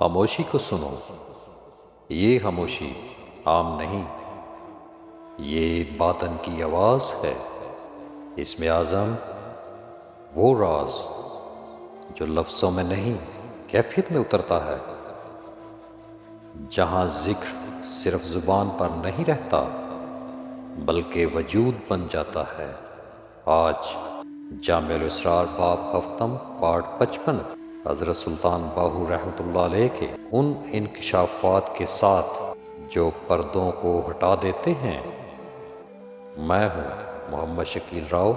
خاموشی کو سنو، یہ خاموشی عام نہیں، یہ باطن کی آواز ہے۔ اسم اعظم وہ راز جو لفظوں میں نہیں کیفیت میں اترتا ہے، جہاں ذکر صرف زبان پر نہیں رہتا بلکہ وجود بن جاتا ہے۔ آج جامع الاسرار باب ہفتم پارٹ 55 حضرت سلطان باہو رحمۃ اللہ علیہ کے ان انکشافات کے ساتھ جو پردوں کو ہٹا دیتے ہیں۔ میں ہوں محمد شکیل راؤ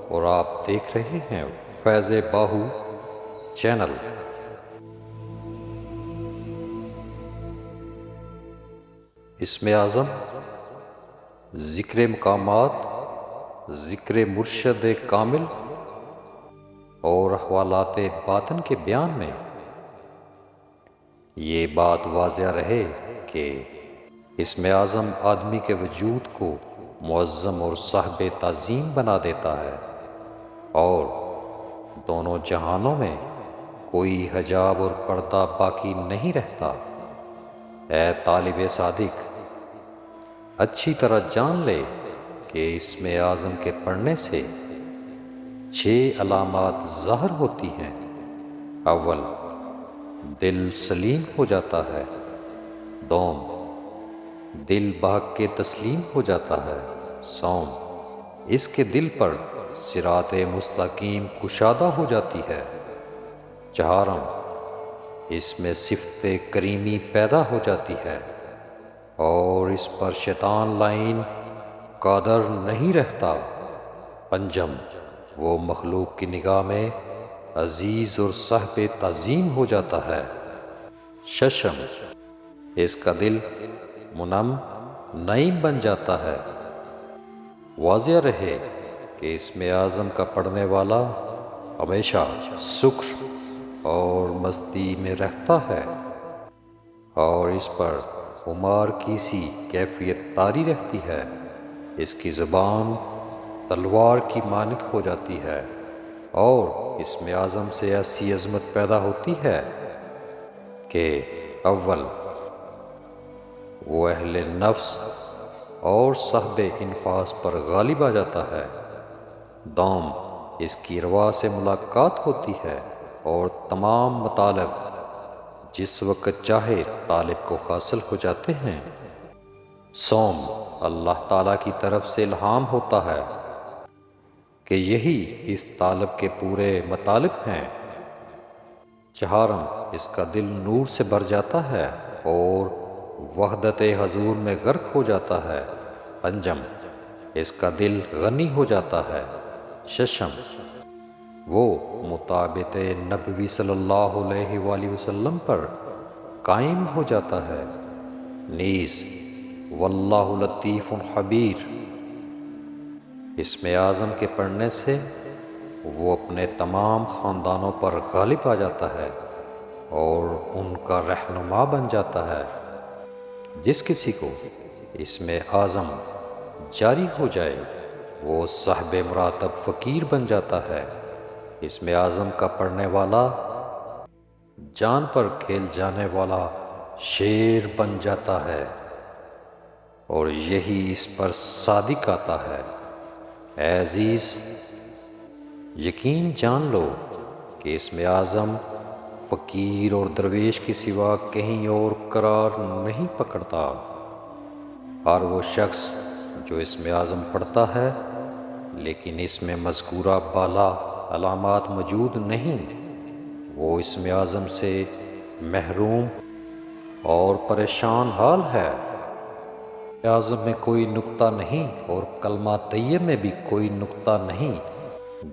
اور آپ دیکھ رہے ہیں فیض باہو چینل۔ اسم اعظم ذکر مقامات، ذکر مرشد کامل اور احوالات باطن کے بیان میں یہ بات واضح رہے کہ اسم اعظم آدمی کے وجود کو معظم اور صاحب تعظیم بنا دیتا ہے، اور دونوں جہانوں میں کوئی حجاب اور پردہ باقی نہیں رہتا۔ اے طالب صادق، اچھی طرح جان لے کہ اسم اعظم کے پڑھنے سے 6 علامات ظاہر ہوتی ہیں۔ اول، دل سلیم ہو جاتا ہے۔ دوم، دل بحق کے تسلیم ہو جاتا ہے۔ سوم، اس کے دل پر صراط مستقیم کشادہ ہو جاتی ہے۔ چہارم، اس میں صفت کریمی پیدا ہو جاتی ہے اور اس پر شیطان لعین قادر نہیں رہتا۔ پنجم، وہ مخلوق کی نگاہ میں عزیز اور صاحب تعظیم ہو جاتا ہے۔ ششم، اس کا دل منم نعیم بن جاتا ہے۔ واضح رہے کہ اسم اعظم کا پڑھنے والا ہمیشہ سکر اور مستی میں رہتا ہے اور اس پر خمار کی سی کیفیت طاری رہتی ہے۔ اس کی زبان تلوار کی مانند ہو جاتی ہے اور اسم اعظم سے ایسی عظمت پیدا ہوتی ہے کہ اول، وہ اہل نفس اور صاحب انفاس پر غالب آ جاتا ہے۔ دوم، اس کی ارواح سے ملاقات ہوتی ہے اور تمام مطالب جس وقت چاہے طالب کو حاصل ہو جاتے ہیں۔ سوم، اللہ تعالیٰ کی طرف سے الہام ہوتا ہے کہ یہی اس طالب کے پورے مطالب ہیں۔ چہارم، اس کا دل نور سے بھر جاتا ہے اور وحدت حضور میں غرق ہو جاتا ہے۔ پنجم، اس کا دل غنی ہو جاتا ہے۔ ششم، وہ مطابق نبوی صلی اللہ علیہ وآلہ وسلم پر قائم ہو جاتا ہے۔ نیز واللہ لطیف خبیر، اسم اعظم کے پڑھنے سے وہ اپنے تمام خاندانوں پر غالب آ جاتا ہے اور ان کا رہنما بن جاتا ہے۔ جس کسی کو اسم اعظم جاری ہو جائے وہ صاحب مراتب فقیر بن جاتا ہے۔ اسم اعظم کا پڑھنے والا جان پر کھیل جانے والا شیر بن جاتا ہے اور یہی اس پر صادق آتا ہے۔ اے عزیز، یقین جان لو کہ اسم اعظم فقیر اور درویش کے سوا کہیں اور قرار نہیں پکڑتا۔ ہر وہ شخص جو اسم اعظم پڑھتا ہے لیکن اس میں مذکورہ بالا علامات موجود نہیں، وہ اسم اعظم سے محروم اور پریشان حال ہے۔ اعظم میں کوئی نقطہ نہیں اور کلمہ طیب میں بھی کوئی نقطہ نہیں۔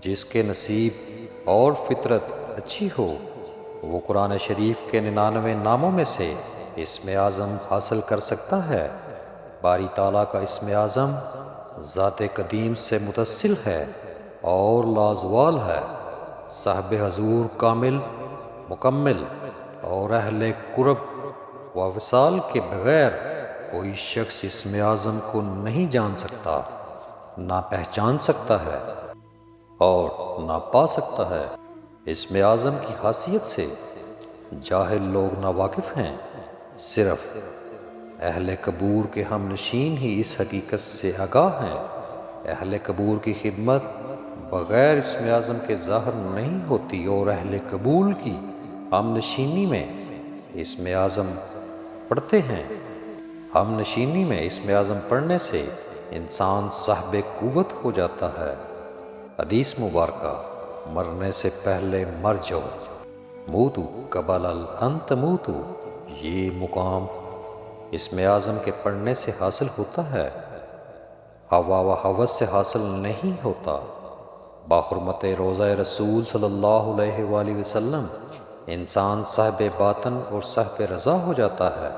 جس کے نصیب اور فطرت اچھی ہو وہ قرآن شریف کے 99 ناموں میں سے اسم اعظم حاصل کر سکتا ہے۔ باری تعالیٰ کا اسم اعظم ذات قدیم سے متصل ہے اور لازوال ہے۔ صاحب حضور کامل، مکمل اور اہل قرب و وصال کے بغیر کوئی شخص اسم اعظم کو نہیں جان سکتا، نہ پہچان سکتا ہے اور نہ پا سکتا ہے۔ اسم اعظم کی خاصیت سے جاہل لوگ ناواقف ہیں، صرف اہل قبور کے ہم نشین ہی اس حقیقت سے آگاہ ہیں۔ اہل قبور کی خدمت بغیر اسم اعظم کے ظاہر نہیں ہوتی، اور اہل قبول کی ہم نشینی میں اسم اعظم پڑھتے ہیں۔ ہم نشینی میں اسم اعظم پڑھنے سے انسان صاحب قوت ہو جاتا ہے۔ حدیث مبارکہ، مرنے سے پہلے مر جاؤ، موتو قبل ان تموتو، یہ مقام اسم اعظم کے پڑھنے سے حاصل ہوتا ہے، ہوا و ہوس سے حاصل نہیں ہوتا۔ بحرمت روضہ رسول صلی اللہ علیہ وآلہ وسلم انسان صاحب باطن اور صاحب رضا ہو جاتا ہے۔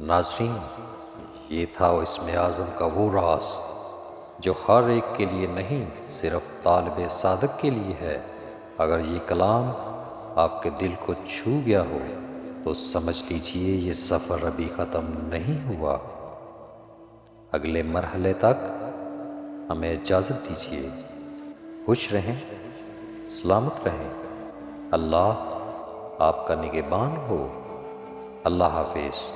ناظرین، یہ تھا اسم اعظم کا وہ راز جو ہر ایک کے لیے نہیں، صرف طالب صادق کے لیے ہے۔ اگر یہ کلام آپ کے دل کو چھو گیا ہو تو سمجھ لیجئے یہ سفر ابھی ختم نہیں ہوا۔ اگلے مرحلے تک ہمیں اجازت دیجیے۔ خوش رہیں، سلامت رہیں، اللہ آپ کا نگہبان ہو۔ اللہ حافظ۔